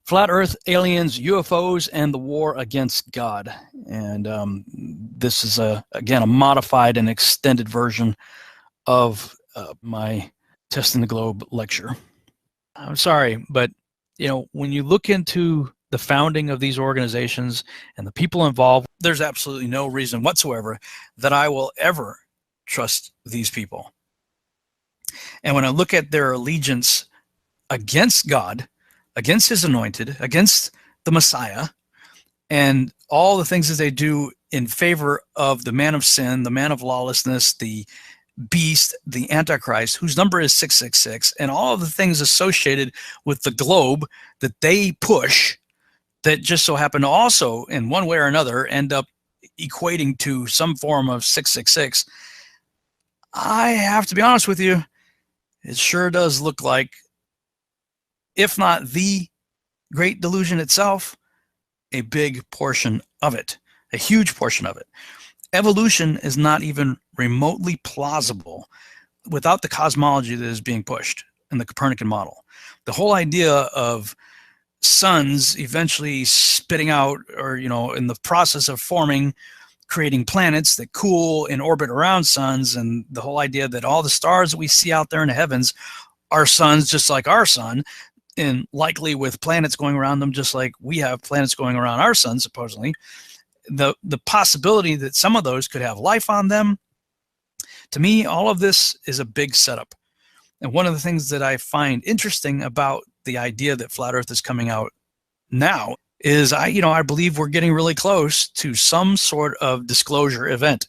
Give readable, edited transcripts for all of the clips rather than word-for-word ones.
Flat Earth, aliens, UFOs, and the war against God. And this is, again, a modified and extended version of my Testing the Globe lecture. I'm sorry, but when you look into the founding of these organizations and the people involved, there's absolutely no reason whatsoever that I will ever trust these people. And when I look at their allegiance against God, against his anointed, against the Messiah, and all the things that they do in favor of the man of sin, the man of lawlessness, the beast, the Antichrist, whose number is 666, and all of the things associated with the globe that they push, that just so happen to also, in one way or another, end up equating to some form of 666, I have to be honest with you, it sure does look like, if not the great delusion itself, a big portion of it, a huge portion of it. Evolution is not even remotely plausible without the cosmology that is being pushed in the Copernican model. The whole idea of suns eventually spitting out, or in the process of forming, creating planets that cool in orbit around suns, and the whole idea that all the stars that we see out there in the heavens are suns just like our sun, and likely with planets going around them just like we have planets going around our sun, supposedly. The possibility that some of those could have life on them, to me, all of this is a big setup. And one of the things that I find interesting about the idea that flat Earth is coming out now is I believe we're getting really close to some sort of disclosure event.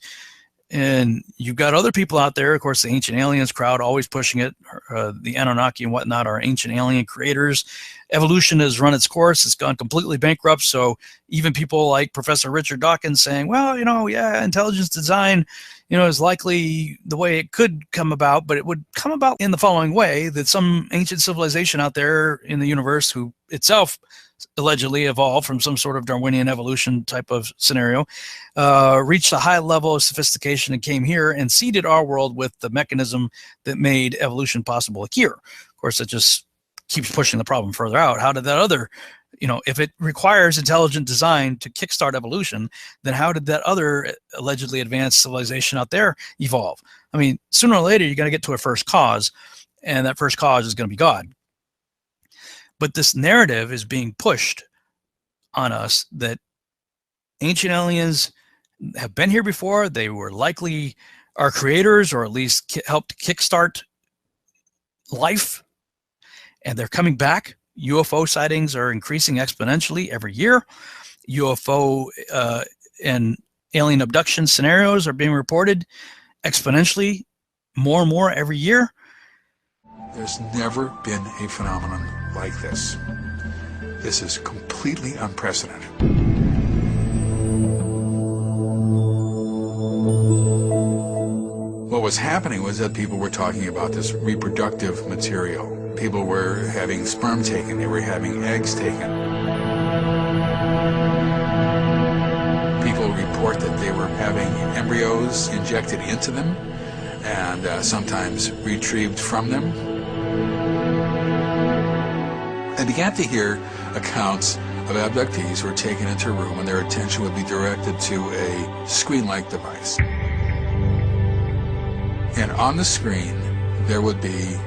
And you've got other people out there, of course, the Ancient Aliens crowd always pushing it. The Anunnaki and whatnot are ancient alien creators. Evolution has run its course. It's gone completely bankrupt. So even people like Professor Richard Dawkins saying, well, yeah, intelligence design, is likely the way it could come about, but it would come about in the following way, that some ancient civilization out there in the universe, who itself allegedly evolved from some sort of Darwinian evolution type of scenario, reached a high level of sophistication and came here and seeded our world with the mechanism that made evolution possible here. Of course, it just keeps pushing the problem further out. How did that other, if it requires intelligent design to kickstart evolution, then how did that other allegedly advanced civilization out there evolve? I mean, sooner or later, you're going to get to a first cause, and that first cause is going to be God. But this narrative is being pushed on us that ancient aliens have been here before. They were likely our creators, or at least helped kickstart life, and they're coming back. UFO sightings are increasing exponentially every year. UFO and alien abduction scenarios are being reported exponentially more and more every year. There's never been a phenomenon like this. This is completely unprecedented. What was happening was that people were talking about this reproductive material. People were having sperm taken, they were having eggs taken. People report that they were having embryos injected into them and sometimes retrieved from them. I began to hear accounts of abductees who were taken into a room and their attention would be directed to a screen-like device. And on the screen, there would be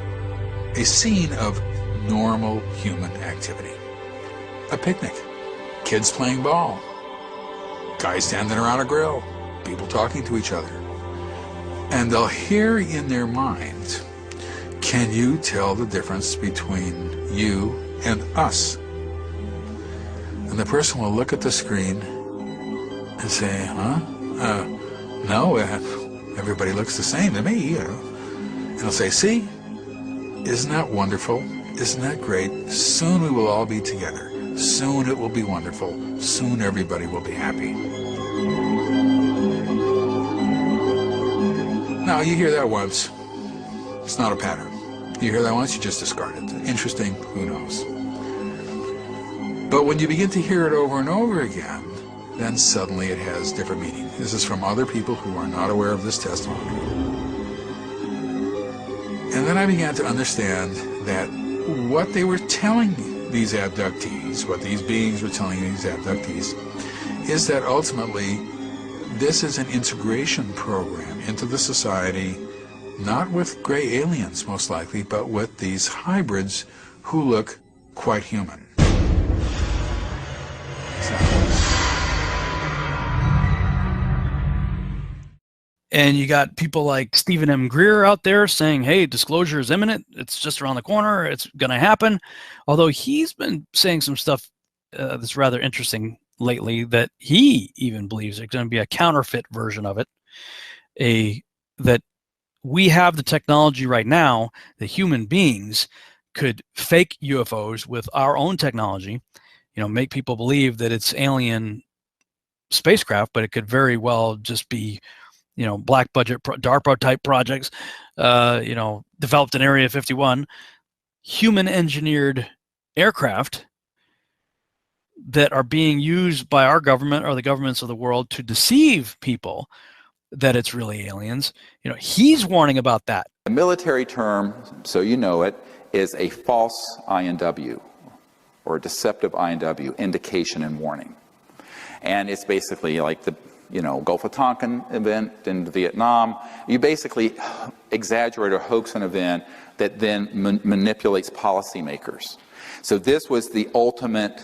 a scene of normal human activity. A picnic, kids playing ball, guys standing around a grill, people talking to each other. And they'll hear in their minds, can you tell the difference between you and us? And the person will look at the screen and say, no, everybody looks the same to me, And they'll say, see, isn't that wonderful? Isn't that great? Soon we will all be together. Soon it will be wonderful. Soon everybody will be happy. Now, you hear that once. It's not a pattern. You hear that once, you just discard it. Interesting, who knows? But when you begin to hear it over and over again, then suddenly it has different meaning. This is from other people who are not aware of this testimony. And then I began to understand that what they were telling me these abductees, what these beings were telling these abductees, is that ultimately this is an integration program into the society, not with gray aliens most likely, but with these hybrids who look quite human. And you got people like Stephen M. Greer out there saying, hey, disclosure is imminent. It's just around the corner. It's going to happen. Although he's been saying some stuff that's rather interesting lately, that he even believes there's going to be a counterfeit version of it, that we have the technology right now that human beings could fake UFOs with our own technology, make people believe that it's alien spacecraft, but it could very well just be black budget DARPA type projects, developed in Area 51, human engineered aircraft that are being used by our government or the governments of the world to deceive people that it's really aliens. He's warning about that. The military term, so you know it, is a false INW, or a deceptive INW, indication and warning. And it's basically like the Gulf of Tonkin event in Vietnam. You basically exaggerate or hoax an event that then manipulates policymakers. So this was the ultimate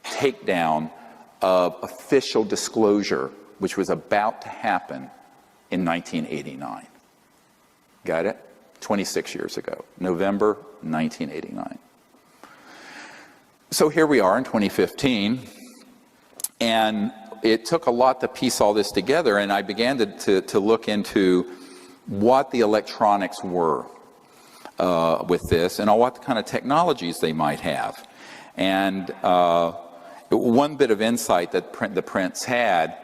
takedown of official disclosure, which was about to happen in 1989. Got it? 26 years ago, November 1989. So here we are in 2015, and it took a lot to piece all this together, and I began to look into what the electronics were with this and what kind of technologies they might have. And one bit of insight that the Prince had,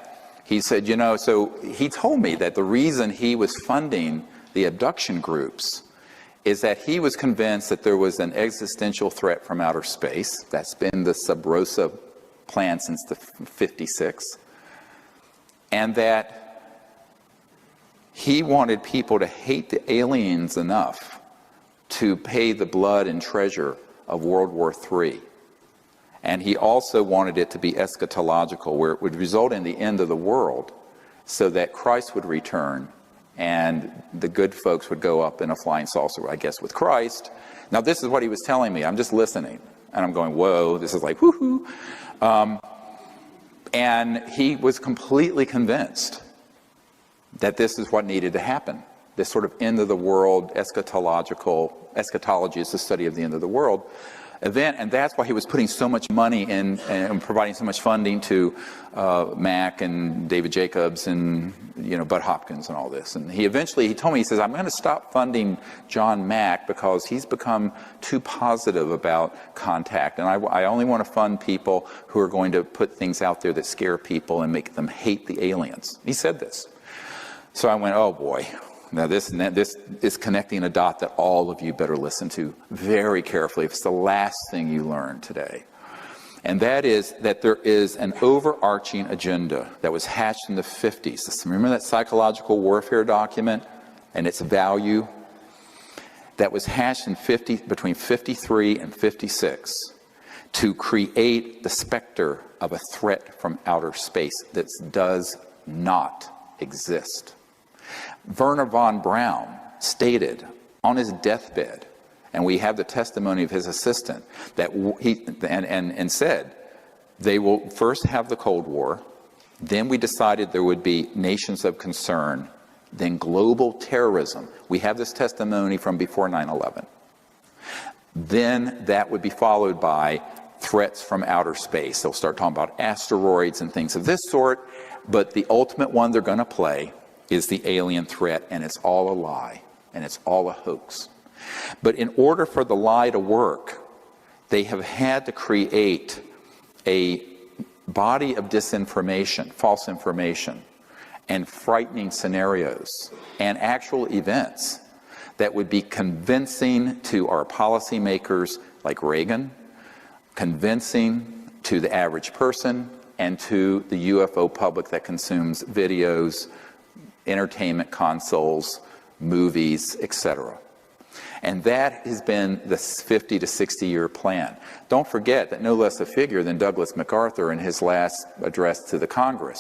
he said, so he told me that the reason he was funding the abduction groups is that he was convinced that there was an existential threat from outer space. That's been the Sub Rosa plan since the 56, and that he wanted people to hate the aliens enough to pay the blood and treasure of World War III. And he also wanted it to be eschatological, where it would result in the end of the world, so that Christ would return and the good folks would go up in a flying saucer, I guess, with Christ. Now, this is what he was telling me. I'm just listening, and I'm going, whoa, this is like, woohoo. And he was completely convinced that this is what needed to happen. This sort of end of the world eschatology is the study of the end of the world event, and that's why he was putting so much money in and providing so much funding to Mack and David Jacobs and Bud Hopkins and all this. And he told me, he says, I'm going to stop funding John Mack because he's become too positive about contact, and I only want to fund people who are going to put things out there that scare people and make them hate the aliens. He said this. So I went, oh boy. Now this is connecting a dot that all of you better listen to very carefully. It's the last thing you learn today. And that is that there is an overarching agenda that was hatched in the 50s. Remember that psychological warfare document and its value? That was hatched in between 53 and 56 to create the specter of a threat from outer space that does not exist. Werner von Braun stated on his deathbed, and we have the testimony of his assistant, that and said, they will first have the Cold War, then we decided there would be nations of concern, then global terrorism. We have this testimony from before 9/11. Then that would be followed by threats from outer space. They'll start talking about asteroids and things of this sort, but the ultimate one they're going to play is the alien threat, and it's all a lie, and it's all a hoax. But in order for the lie to work, they have had to create a body of disinformation, false information, and frightening scenarios, and actual events that would be convincing to our policymakers like Reagan, convincing to the average person, and to the UFO public that consumes videos, entertainment consoles, movies, etc. And that has been the 50 to 60-year plan. Don't forget that no less a figure than Douglas MacArthur in his last address to the Congress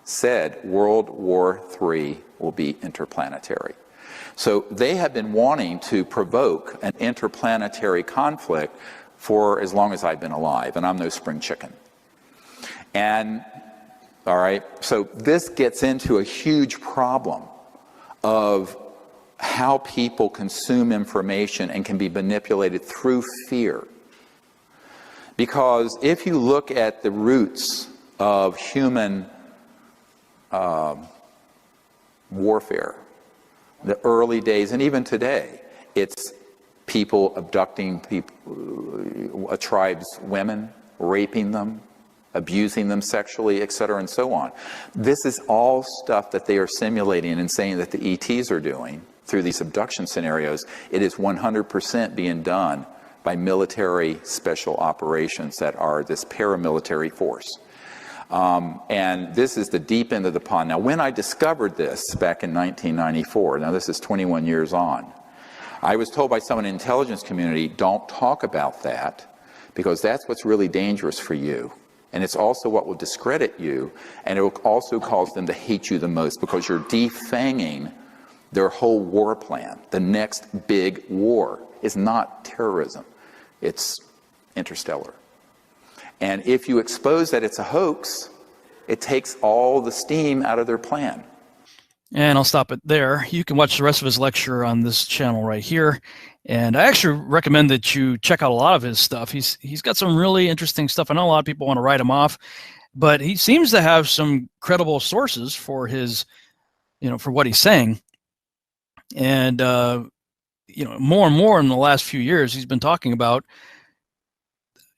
said World War III will be interplanetary. So they have been wanting to provoke an interplanetary conflict for as long as I've been alive, and I'm no spring chicken. And, all right, so this gets into a huge problem of how people consume information and can be manipulated through fear. Because if you look at the roots of human warfare, the early days, and even today, it's people abducting a tribe's women, raping them, abusing them sexually, etc., and so on. This is all stuff that they are simulating and saying that the ETs are doing through these abduction scenarios. It is 100% being done by military special operations that are this paramilitary force. And this is the deep end of the pond. Now, when I discovered this back in 1994, now this is 21 years on, I was told by someone in the intelligence community, don't talk about that, because that's what's really dangerous for you. And it's also what will discredit you, and it will also cause them to hate you the most, because you're defanging their whole war plan. The next big war is not terrorism, it's interstellar. And if you expose that it's a hoax, it takes all the steam out of their plan. And I'll stop it there. You can watch the rest of his lecture on this channel right here. And I actually recommend that you check out a lot of his stuff. He's got some really interesting stuff. I know a lot of people want to write him off, but he seems to have some credible sources for his, for what he's saying. And, more and more in the last few years, he's been talking about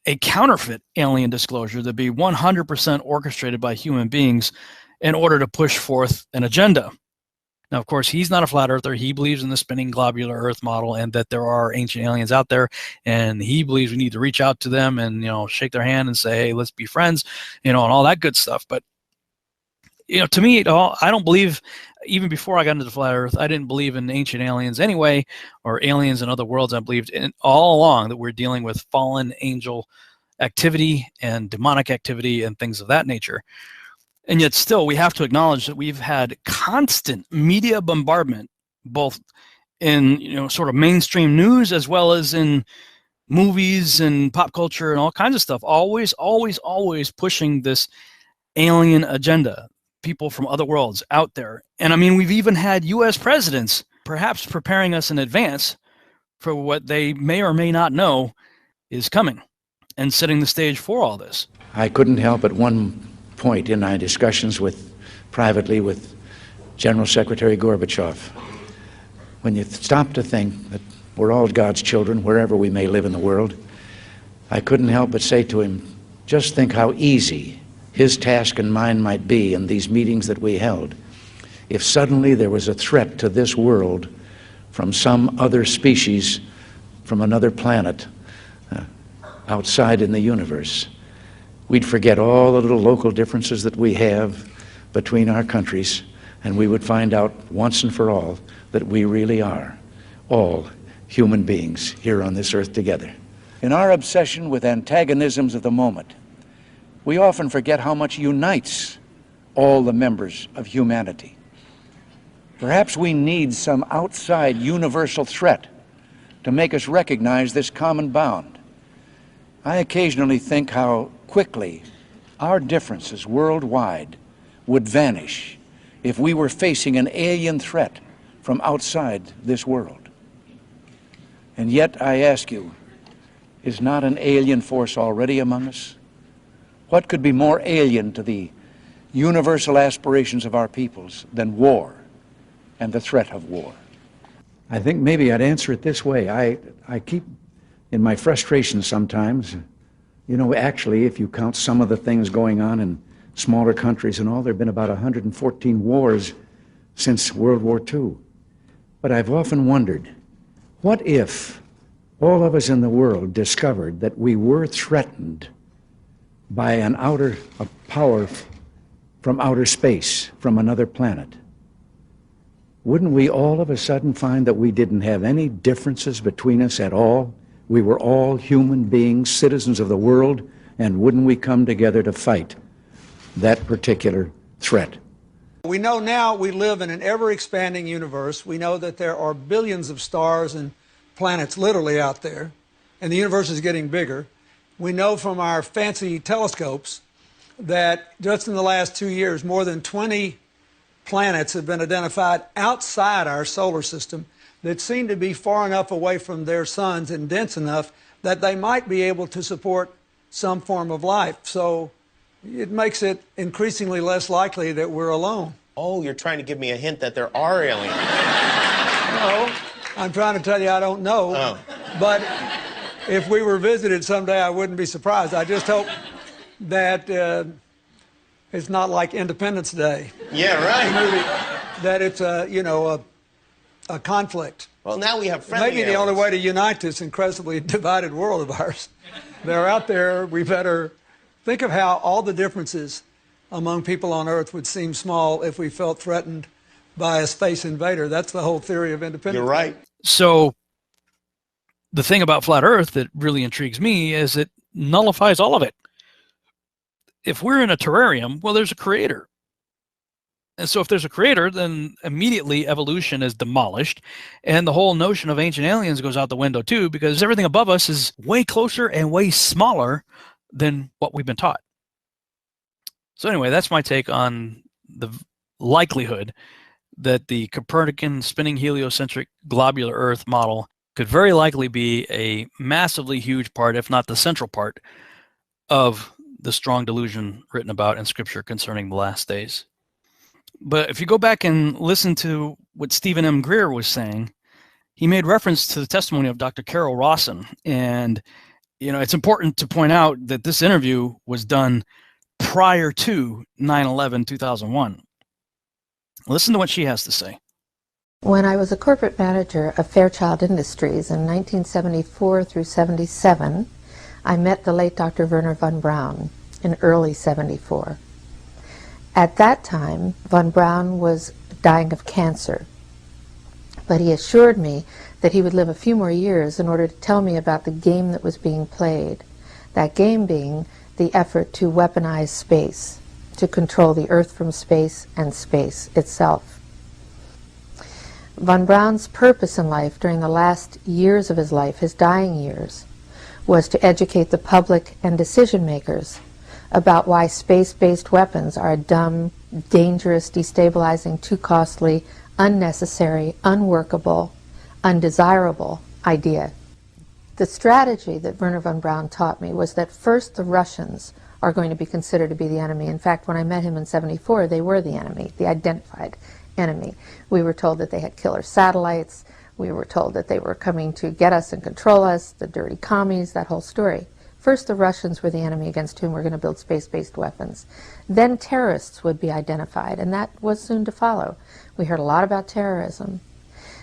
a counterfeit alien disclosure that be 100% orchestrated by human beings in order to push forth an agenda. Now, of course, he's not a flat earther. He believes in the spinning globular Earth model and that there are ancient aliens out there, and he believes we need to reach out to them and, shake their hand and say, hey, let's be friends, and all that good stuff. But, to me, I don't believe, even before I got into the flat Earth, I didn't believe in ancient aliens anyway, or aliens in other worlds. I believed in all along that we're dealing with fallen angel activity and demonic activity and things of that nature. And yet still, we have to acknowledge that we've had constant media bombardment, both in, sort of mainstream news as well as in movies and pop culture and all kinds of stuff, always, always, always pushing this alien agenda, people from other worlds out there. And I mean, we've even had US presidents perhaps preparing us in advance for what they may or may not know is coming and setting the stage for all this. I couldn't help at one point in my discussions privately with General Secretary Gorbachev, when you stop to think that we're all God's children wherever we may live in the world, I couldn't help but say to him, just think how easy his task and mine might be in these meetings that we held if suddenly there was a threat to this world from some other species, from another planet, outside in the universe. We'd forget all the little local differences that we have between our countries, and we would find out once and for all that we really are all human beings here on this earth together. In our obsession with antagonisms of the moment, we often forget how much unites all the members of humanity. Perhaps we need some outside universal threat to make us recognize this common bound. I occasionally think how quickly our differences worldwide would vanish if we were facing an alien threat from outside this world. And yet, I ask you, is not an alien force already among us? What could be more alien to the universal aspirations of our peoples than war and the threat of war? I think maybe I'd answer it this way. I keep, in my frustration sometimes, actually, if you count some of the things going on in smaller countries and all, there have been about 114 wars since World War II. But I've often wondered, what if all of us in the world discovered that we were threatened by a power from outer space, from another planet? wouldn't we all of a sudden find that we didn't have any differences between us at all? We were all human beings, citizens of the world, and wouldn't we come together to fight that particular threat? We know now we live in an ever-expanding universe. We know that there are billions of stars and planets literally out there, and the universe is getting bigger. We know from our fancy telescopes that just in the last 2 years, more than 20 planets have been identified outside our solar system that seem to be far enough away from their suns and dense enough that they might be able to support some form of life. So it makes it increasingly less likely that we're alone. Oh, you're trying to give me a hint that there are aliens. No, I'm trying to tell you I don't know. Oh. But if we were visited someday, I wouldn't be surprised. I just hope that it's not like Independence Day. Yeah, right. That it's a conflict. Well, now we have friendly Maybe the aliens. only way to unite this incredibly divided world of ours. They're out there. We better think of how all the differences among people on Earth would seem small if we felt threatened by a space invader. That's the whole theory of independence. You're right. So the thing about flat Earth that really intrigues me is it nullifies all of it. If we're in a terrarium, well, there's a creator. And so if there's a creator, then immediately evolution is demolished. And the whole notion of ancient aliens goes out the window too, because everything above us is way closer and way smaller than what we've been taught. So anyway, that's my take on the likelihood that the Copernican spinning heliocentric globular Earth model could very likely be a massively huge part, if not the central part, of the strong delusion written about in Scripture concerning the last days. But if you go back and listen to what Stephen M. Greer was saying, he made reference to the testimony of Dr. Carol Rawson. And, it's important to point out that this interview was done prior to 9/11/2001. Listen to what she has to say. When I was a corporate manager of Fairchild Industries in 1974 through 77, I met the late Dr. Werner von Braun in early 74. At that time, von Braun was dying of cancer, but he assured me that he would live a few more years in order to tell me about the game that was being played, that game being the effort to weaponize space, to control the Earth from space and space itself. Von Braun's purpose in life during the last years of his life, his dying years, was to educate the public and decision makers about why space-based weapons are a dumb, dangerous, destabilizing, too costly, unnecessary, unworkable, undesirable idea. The strategy that Werner von Braun taught me was that first the Russians are going to be considered to be the enemy. In fact, when I met him in 74, they were the enemy, the identified enemy. We were told that they had killer satellites. We were told that they were coming to get us and control us, the dirty commies, that whole story. First, the Russians were the enemy against whom we're going to build space-based weapons. Then terrorists would be identified, and that was soon to follow. We heard a lot about terrorism.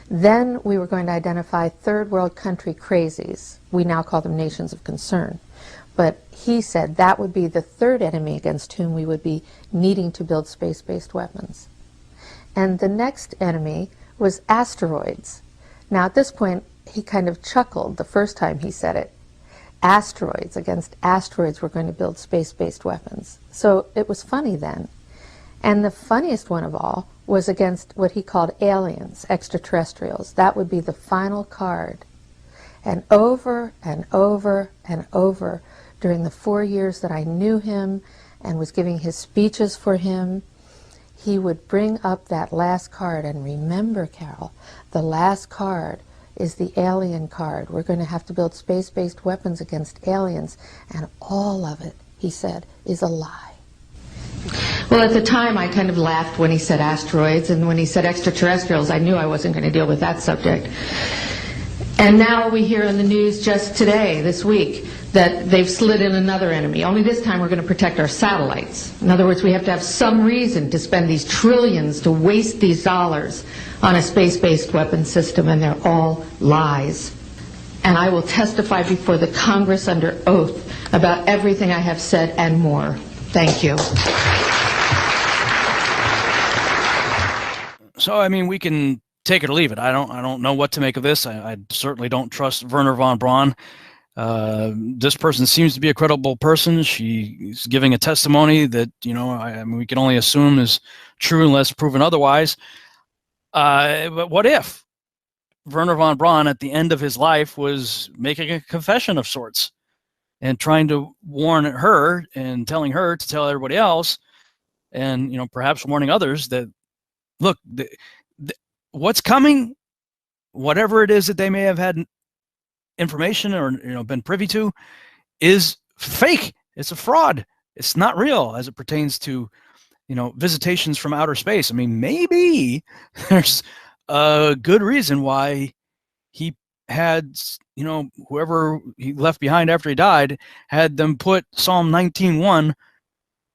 Then we were going to identify third world country crazies. We now call them nations of concern. But he said that would be the third enemy against whom we would be needing to build space-based weapons. And the next enemy was asteroids. Now at this point, he kind of chuckled the first time he said it. Asteroids, against asteroids we're going to build space-based weapons. So it was funny then. And the funniest one of all was against what he called aliens, extraterrestrials. That would be the final card. And over and over and over during the 4 years that I knew him and was giving his speeches for him, he would bring up that last card. And remember, Carol, the last card is the alien card. We're going to have to build space-based weapons against aliens. And all of it, he said, is a lie. Well, at the time, I kind of laughed when he said asteroids, and when he said extraterrestrials, I knew I wasn't going to deal with that subject. And now we hear in the news just today, this week, that they've slid in another enemy. Only this time we're going to protect our satellites. In other words, we have to have some reason to spend these trillions, to waste these dollars on a space-based weapon system, and they're all lies. And I will testify before the Congress under oath about everything I have said and more. Thank you. So, I mean, we can take it or leave it. I don't know what to make of this. I certainly don't trust Werner von Braun. This person seems to be a credible person. She's giving a testimony that, I mean, we can only assume is true unless proven otherwise. But what if Werner von Braun at the end of his life was making a confession of sorts and trying to warn her and telling her to tell everybody else, and perhaps warning others that, look, what's coming, whatever it is that they may have had information or been privy to, is fake. It's a fraud. It's not real as it pertains to visitations from outer space. I mean, maybe there's a good reason why he had whoever he left behind after he died had them put Psalm 19:1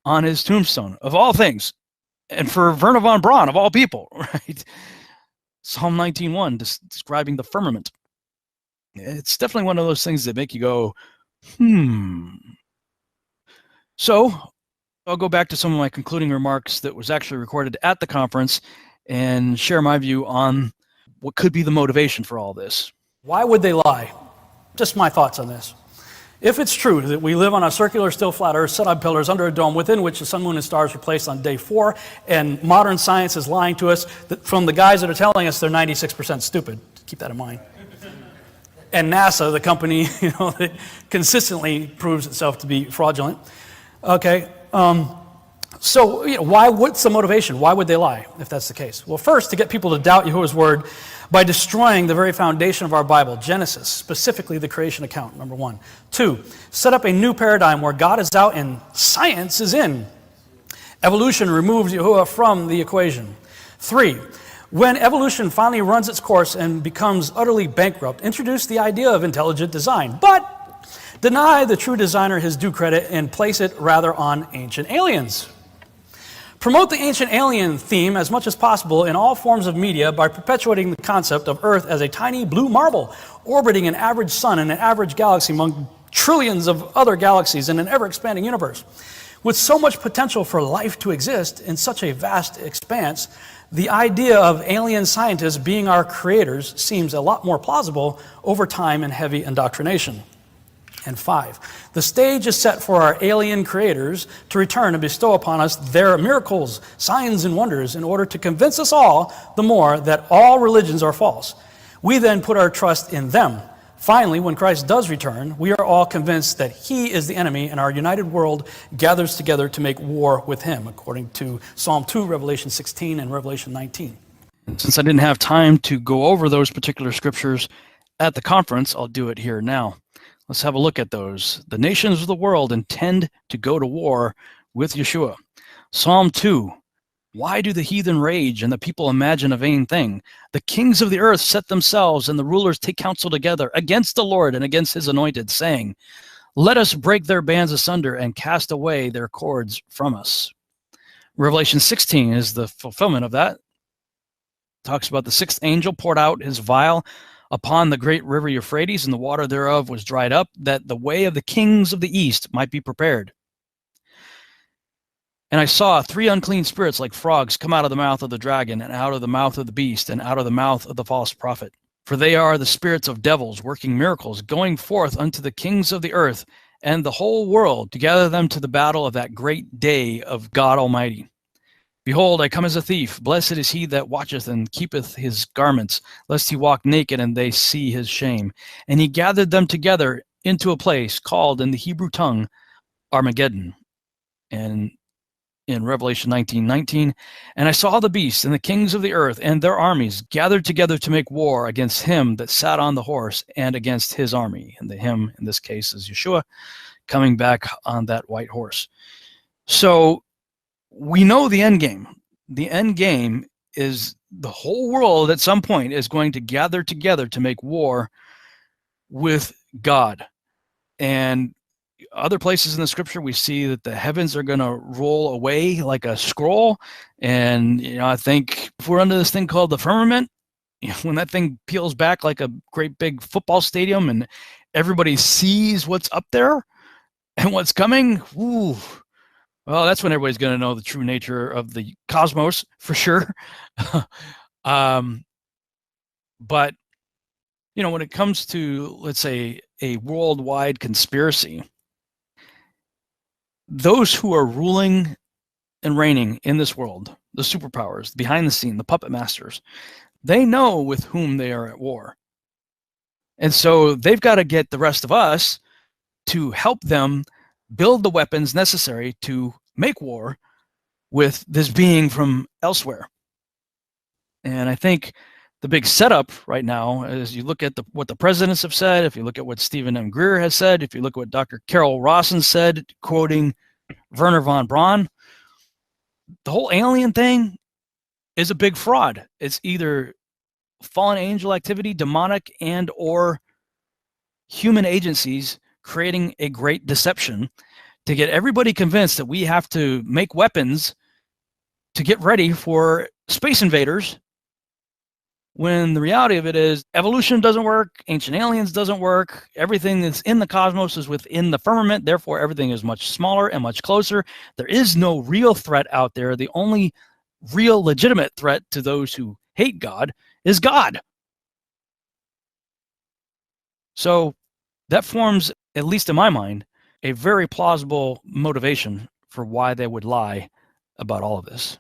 on his tombstone, of all things, and for Werner von Braun of all people, right? Psalm 19:1 describing the firmament. It's definitely one of those things that make you go, So I'll go back to some of my concluding remarks that was actually recorded at the conference and share my view on what could be the motivation for all this. Why would they lie? Just my thoughts on this. If it's true that we live on a circular, still flat Earth set on pillars under a dome within which the sun, moon, and stars were placed on day 4, and modern science is lying to us from the guys that are telling us they're 96% stupid, keep that in mind. And NASA, the company that consistently proves itself to be fraudulent. Okay, so what's the motivation? Why would they lie if that's the case? Well, first, to get people to doubt Yahuwah's word by destroying the very foundation of our Bible, Genesis, specifically the creation account, number 1. 2, set up a new paradigm where God is out and science is in. Evolution removes Yahuwah from the equation. 3, when evolution finally runs its course and becomes utterly bankrupt, introduce the idea of intelligent design, but deny the true designer his due credit and place it rather on ancient aliens. Promote the ancient alien theme as much as possible in all forms of media by perpetuating the concept of Earth as a tiny blue marble orbiting an average sun in an average galaxy among trillions of other galaxies in an ever-expanding universe. With so much potential for life to exist in such a vast expanse, the idea of alien scientists being our creators seems a lot more plausible over time and heavy indoctrination. And 5, the stage is set for our alien creators to return and bestow upon us their miracles, signs, and wonders in order to convince us all the more that all religions are false. We then put our trust in them. Finally, when Christ does return, we are all convinced that he is the enemy and our united world gathers together to make war with him, according to Psalm 2, Revelation 16, and Revelation 19. Since I didn't have time to go over those particular scriptures at the conference, I'll do it here now. Let's have a look at those. The nations of the world intend to go to war with Yeshua. Psalm 2. Why do the heathen rage and the people imagine a vain thing? The kings of the earth set themselves and the rulers take counsel together against the Lord and against his anointed, saying, let us break their bands asunder and cast away their cords from us. Revelation 16 is the fulfillment of that. It talks about the 6th angel poured out his vial upon the great river Euphrates, and the water thereof was dried up, that the way of the kings of the east might be prepared. And I saw 3 unclean spirits like frogs come out of the mouth of the dragon, and out of the mouth of the beast, and out of the mouth of the false prophet. For they are the spirits of devils, working miracles, going forth unto the kings of the earth and the whole world, to gather them to the battle of that great day of God Almighty. Behold, I come as a thief. Blessed is he that watcheth and keepeth his garments, lest he walk naked and they see his shame. And he gathered them together into a place called in the Hebrew tongue Armageddon. And in Revelation 19:19, and I saw the beast and the kings of the earth and their armies gathered together to make war against him that sat on the horse and against his army. And the him in this case is Yeshua coming back on that white horse. So we know the end game. The end game is the whole world at some point is going to gather together to make war with God. And other places in the scripture, we see that the heavens are going to roll away like a scroll. And, I think if we're under this thing called the firmament, when that thing peels back like a great big football stadium and everybody sees what's up there and what's coming, ooh, Well, that's when everybody's going to know the true nature of the cosmos, for sure. But, when it comes to, let's say, a worldwide conspiracy, those who are ruling and reigning in this world, the superpowers, behind the scene, the puppet masters, they know with whom they are at war. And so they've got to get the rest of us to help them build the weapons necessary to make war with this being from elsewhere. And I think the big setup right now, as you look at what the presidents have said, if you look at what Stephen M. Greer has said, if you look at what Dr. Carol Rosin said, quoting Wernher von Braun, the whole alien thing is a big fraud. It's either fallen angel activity, demonic, and or human agencies creating a great deception to get everybody convinced that we have to make weapons to get ready for space invaders, when the reality of it is evolution doesn't work, ancient aliens doesn't work, everything that's in the cosmos is within the firmament, therefore everything is much smaller and much closer. There is no real threat out there. The only real legitimate threat to those who hate God is God. So that forms, at least in my mind, a very plausible motivation for why they would lie about all of this.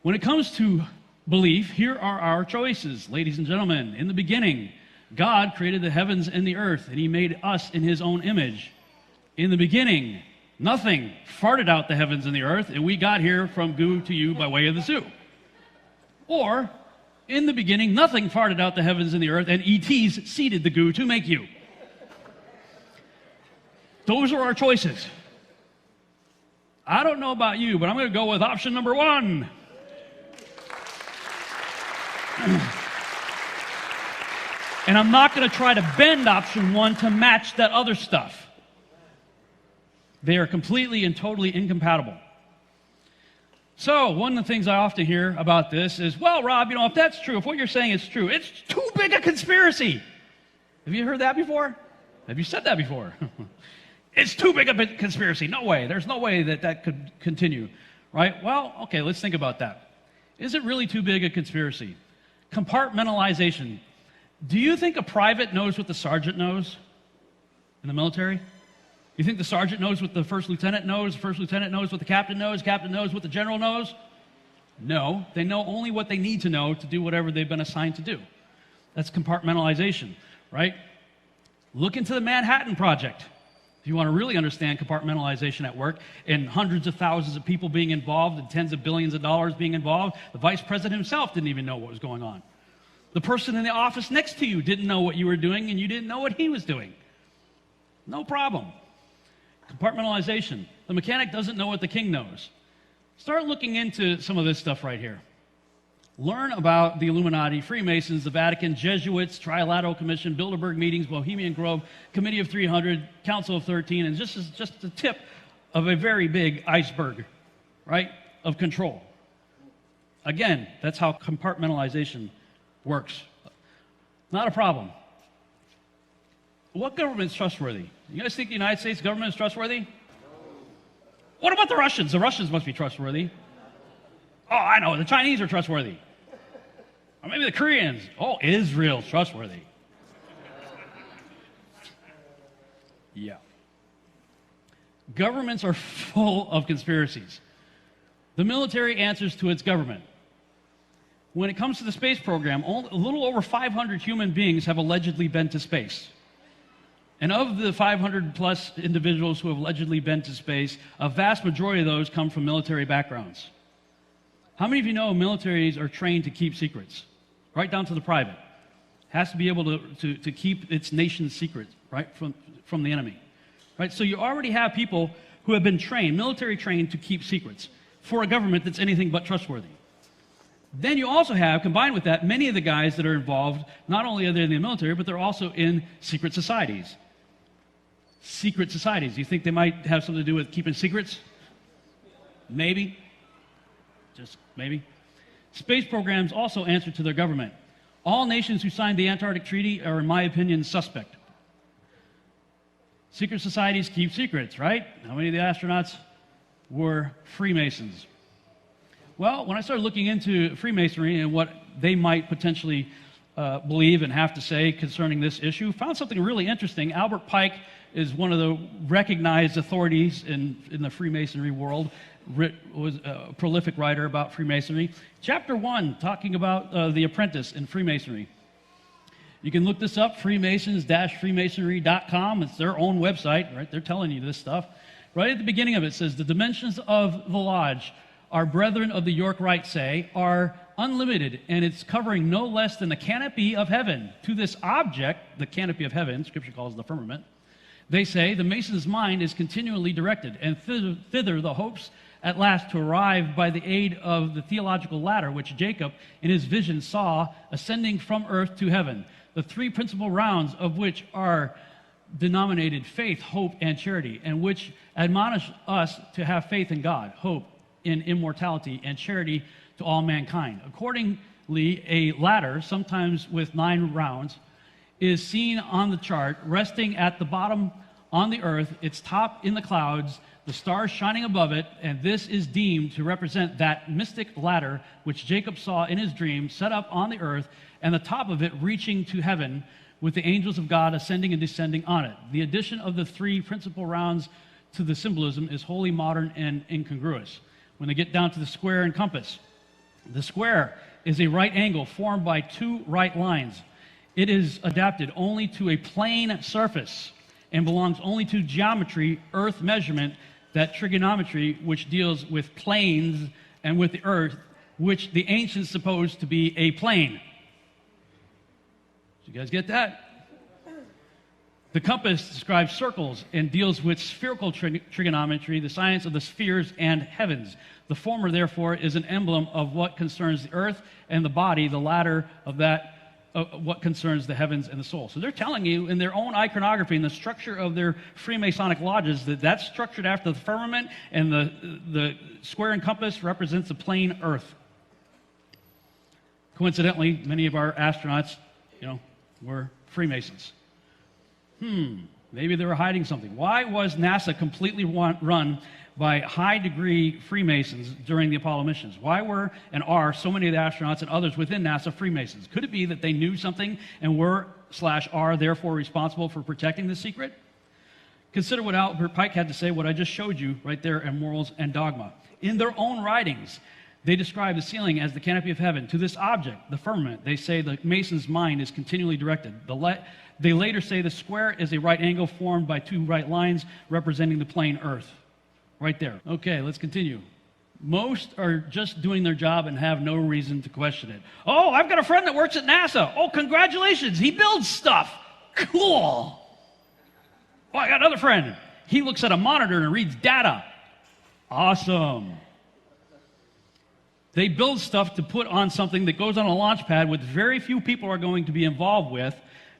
When it comes to belief, here are our choices, ladies and gentlemen. In the beginning, God created the heavens and the earth, and he made us in his own image. In the beginning, nothing farted out the heavens and the earth, and we got here from goo to you by way of the zoo. Or, in the beginning, nothing farted out the heavens and the earth, and ETs seeded the goo to make you. Those are our choices. I don't know about you, but I'm going to go with option number 1. And I'm not going to try to bend option 1 to match that other stuff. They are completely and totally incompatible. So one of the things I often hear about this is, well, Rob, if that's true, if what you're saying is true, it's too big a conspiracy. Have you heard that before? Have you said that before? It's too big a conspiracy. No way. There's no way that could continue. Right? Well, okay, let's think about that. Is it really too big a conspiracy? Compartmentalization. Do you think a private knows what the sergeant knows in the military? You think the sergeant knows what the first lieutenant knows? The first lieutenant knows what the captain knows? Captain knows what the general knows? No, they know only what they need to know to do whatever they've been assigned to do. That's compartmentalization, right? Look into the Manhattan Project. If you want to really understand compartmentalization at work, and hundreds of thousands of people being involved and tens of billions of dollars being involved, the vice president himself didn't even know what was going on. The person in the office next to you didn't know what you were doing, and you didn't know what he was doing. No problem. Compartmentalization. The mechanic doesn't know what the king knows. Start looking into some of this stuff right here. Learn about the Illuminati, Freemasons, the Vatican, Jesuits, Trilateral Commission, Bilderberg meetings, Bohemian Grove, Committee of 300, Council of 13, and just the tip of a very big iceberg, right, of control. Again, that's how compartmentalization works. Not a problem. What government is trustworthy? You guys think the United States government is trustworthy? What about the Russians? The Russians must be trustworthy. Oh, I know, the Chinese are trustworthy. Or maybe the Koreans. Oh, Israel's trustworthy. Yeah. Governments are full of conspiracies. The military answers to its government. When it comes to the space program, a little over 500 human beings have allegedly been to space. And of the 500 plus individuals who have allegedly been to space, a vast majority of those come from military backgrounds. How many of you know militaries are trained to keep secrets? Right down to the private. Has to be able to keep its nation's secret, right, from the enemy. Right? So you already have people who have been trained, military trained, to keep secrets for a government that's anything but trustworthy. Then you also have, combined with that, many of the guys that are involved, not only are they in the military, but they're also in secret societies. Secret societies. You think they might have something to do with keeping secrets? Maybe. Just maybe. Space programs also answer to their government. All nations who signed the Antarctic Treaty are, in my opinion, suspect. Secret societies keep secrets, right? How many of the astronauts were Freemasons? Well, when I started looking into Freemasonry and what they might potentially believe and have to say concerning this issue, found something really interesting. Albert Pike is one of the recognized authorities in the Freemasonry world, was a prolific writer about Freemasonry. Chapter 1, talking about the apprentice in Freemasonry. You can look this up, freemasons-freemasonry.com. It's their own website, right? They're telling you this stuff. Right at the beginning of it says, the dimensions of the lodge, our brethren of the York Rite say, are unlimited, and it's covering no less than the canopy of heaven. To this object, the canopy of heaven, Scripture calls the firmament, they say the Mason's mind is continually directed, and thither the hopes at last to arrive by the aid of the theological ladder which Jacob in his vision saw ascending from earth to heaven, the three principal rounds of which are denominated faith, hope, and charity, and which admonish us to have faith in God, hope in immortality, and charity to all mankind. Accordingly, a ladder, sometimes with 9 rounds, is seen on the chart, resting at the bottom on the earth, its top in the clouds, the stars shining above it, and this is deemed to represent that mystic ladder which Jacob saw in his dream set up on the earth, and the top of it reaching to heaven, with the angels of God ascending and descending on it. The addition of the 3 principal rounds to the symbolism is wholly modern and incongruous. When they get down to the square and compass, the square is a right angle formed by 2 right lines. It is adapted only to a plane surface and belongs only to geometry, earth measurement, that trigonometry which deals with planes and with the earth, which the ancients supposed to be a plane. Did you guys get that? The compass describes circles and deals with spherical trigonometry, the science of the spheres and heavens. The former, therefore, is an emblem of what concerns the earth and the body, the latter of that what concerns the heavens and the soul. So they're telling you in their own iconography and the structure of their Freemasonic lodges that that's structured after the firmament, and the square and compass represents the plane earth. Coincidentally, many of our astronauts, were Freemasons. Maybe they were hiding something. Why was NASA completely run by high-degree Freemasons during the Apollo missions? Why were and are so many of the astronauts and others within NASA Freemasons? Could it be that they knew something and were/are therefore responsible for protecting the secret? Consider what Albert Pike had to say, what I just showed you right there in Morals and Dogma. In their own writings, they describe the ceiling as the canopy of heaven. To this object, the firmament, they say the Mason's mind is continually directed. They later say the square is a right angle formed by 2 right lines representing the plane earth. Right there. Okay, let's continue. Most are just doing their job and have no reason to question it. Oh, I've got a friend that works at NASA. Oh, congratulations. He builds stuff. Cool. Oh, I got another friend. He looks at a monitor and reads data. Awesome. They build stuff to put on something that goes on a launch pad with very few people are going to be involved with,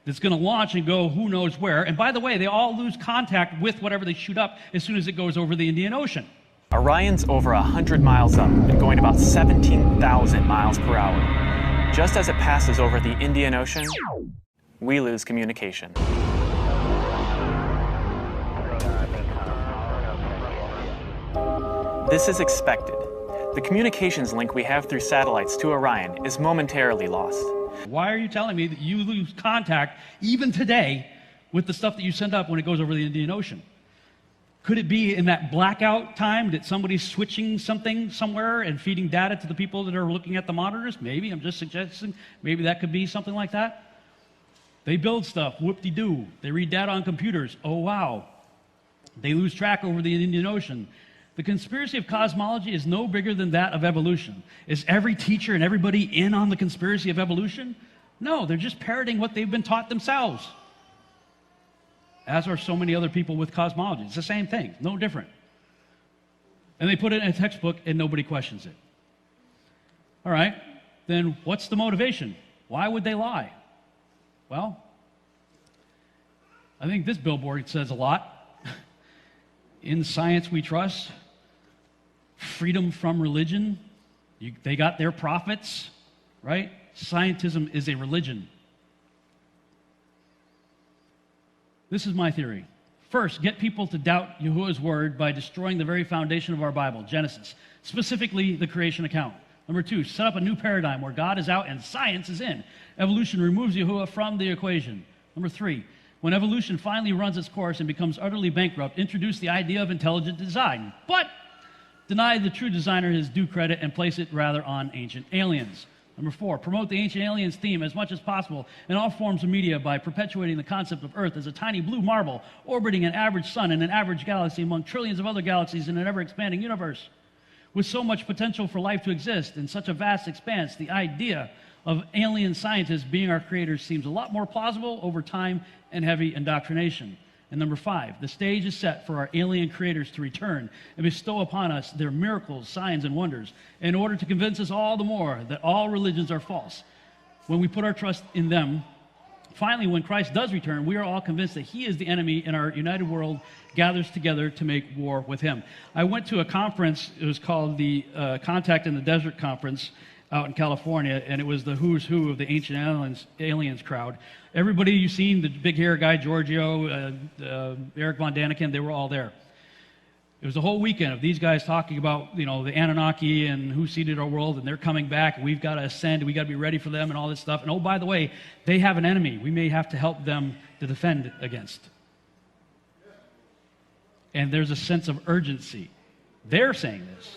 that's going to launch and go who knows where. And by the way, they all lose contact with whatever they shoot up as soon as it goes over the Indian Ocean. Orion's over 100 miles up and going about 17,000 miles per hour. Just as it passes over the Indian Ocean, we lose communication. This is expected. The communications link we have through satellites to Orion is momentarily lost. Why are you telling me that you lose contact, even today, with the stuff that you send up when it goes over the Indian Ocean? Could it be in that blackout time that somebody's switching something somewhere and feeding data to the people that are looking at the monitors? Maybe, I'm just suggesting, maybe that could be something like that. They build stuff, whoop-de-doo. They read data on computers, oh wow. They lose track over the Indian Ocean. The conspiracy of cosmology is no bigger than that of evolution. Is every teacher and everybody in on the conspiracy of evolution? No, they're just parroting what they've been taught themselves. As are so many other people with cosmology. It's the same thing, no different. And they put it in a textbook and nobody questions it. All right, then what's the motivation? Why would they lie? Well, I think this billboard says a lot. In science we trust. Freedom from religion. They got their prophets, right? Scientism is a religion. This is my theory. First, get people to doubt Yahuwah's word by destroying the very foundation of our Bible, Genesis, specifically the creation account. Number two, set up a new paradigm where God is out and science is in. Evolution removes Yahuwah from the equation. Number three, when evolution finally runs its course and becomes utterly bankrupt, introduce the idea of intelligent design, but deny the true designer his due credit and place it rather on ancient aliens. Number four, promote the ancient aliens theme as much as possible in all forms of media by perpetuating the concept of Earth as a tiny blue marble orbiting an average sun in an average galaxy among trillions of other galaxies in an ever-expanding universe. With so much potential for life to exist in such a vast expanse, the idea of alien scientists being our creators seems a lot more plausible over time and heavy indoctrination. And number five, the stage is set for our alien creators to return and bestow upon us their miracles, signs, and wonders in order to convince us all the more that all religions are false. When we put our trust in them, finally, when Christ does return, we are all convinced that he is the enemy and our united world gathers together to make war with him. I went to a conference, it was called the Contact in the Desert Conference out in California, and it was the who's who of the ancient aliens crowd. Everybody you've seen, the big hair guy, Giorgio, Eric Von Daniken, they were all there. It was a whole weekend of these guys talking about, the Anunnaki and who seeded our world, and they're coming back, and we've got to ascend, and we've got to be ready for them and all this stuff. And oh, by the way, they have an enemy we may have to help them to defend against. And there's a sense of urgency. They're saying this.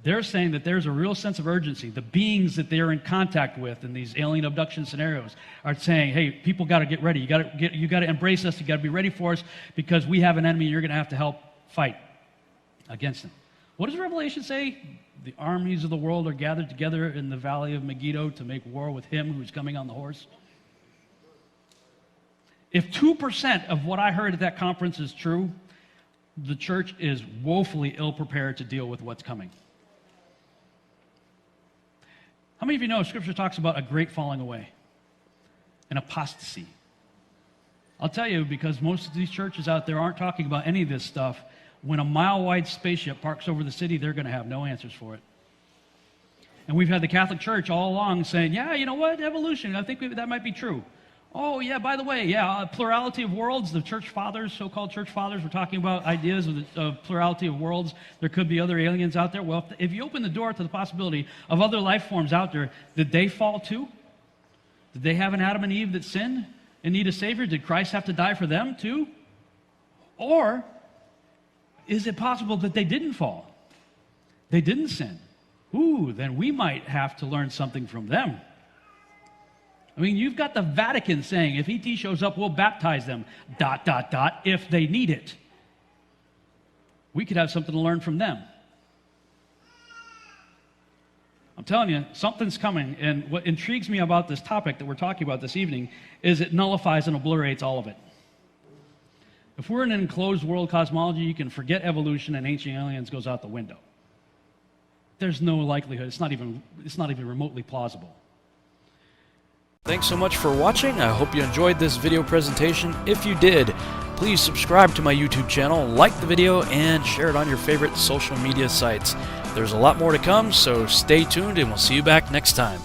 They're saying that there's a real sense of urgency. The beings that they're in contact with in these alien abduction scenarios are saying, hey, people got to get ready. You got to embrace us. You got to be ready for us because we have an enemy and you're going to have to help fight against them. What does Revelation say? The armies of the world are gathered together in the valley of Megiddo to make war with him who's coming on the horse. If 2% of what I heard at that conference is true, the church is woefully ill-prepared to deal with what's coming. How many of you know Scripture talks about a great falling away, an apostasy? I'll tell you, because most of these churches out there aren't talking about any of this stuff, when a mile-wide spaceship parks over the city, they're going to have no answers for it. And we've had the Catholic Church all along saying, yeah, you know what, evolution, I think that might be true. Oh, yeah, by the way, yeah, plurality of worlds, the church fathers, so-called church fathers, were talking about ideas of plurality of worlds. There could be other aliens out there. Well, if you open the door to the possibility of other life forms out there, did they fall too? Did they have an Adam and Eve that sinned and need a Savior? Did Christ have to die for them too? Or is it possible that they didn't fall? They didn't sin. Ooh, then we might have to learn something from them. I mean, you've got the Vatican saying, if ET shows up, we'll baptize them, ... if they need it. We could have something to learn from them. I'm telling you, something's coming, and what intrigues me about this topic that we're talking about this evening is it nullifies and obliterates all of it. If we're in an enclosed world cosmology, you can forget evolution and ancient aliens goes out the window. There's no likelihood. It's not even remotely plausible. Thanks so much for watching. I hope you enjoyed this video presentation. If you did, please subscribe to my YouTube channel, like the video, and share it on your favorite social media sites. There's a lot more to come, so stay tuned and we'll see you back next time.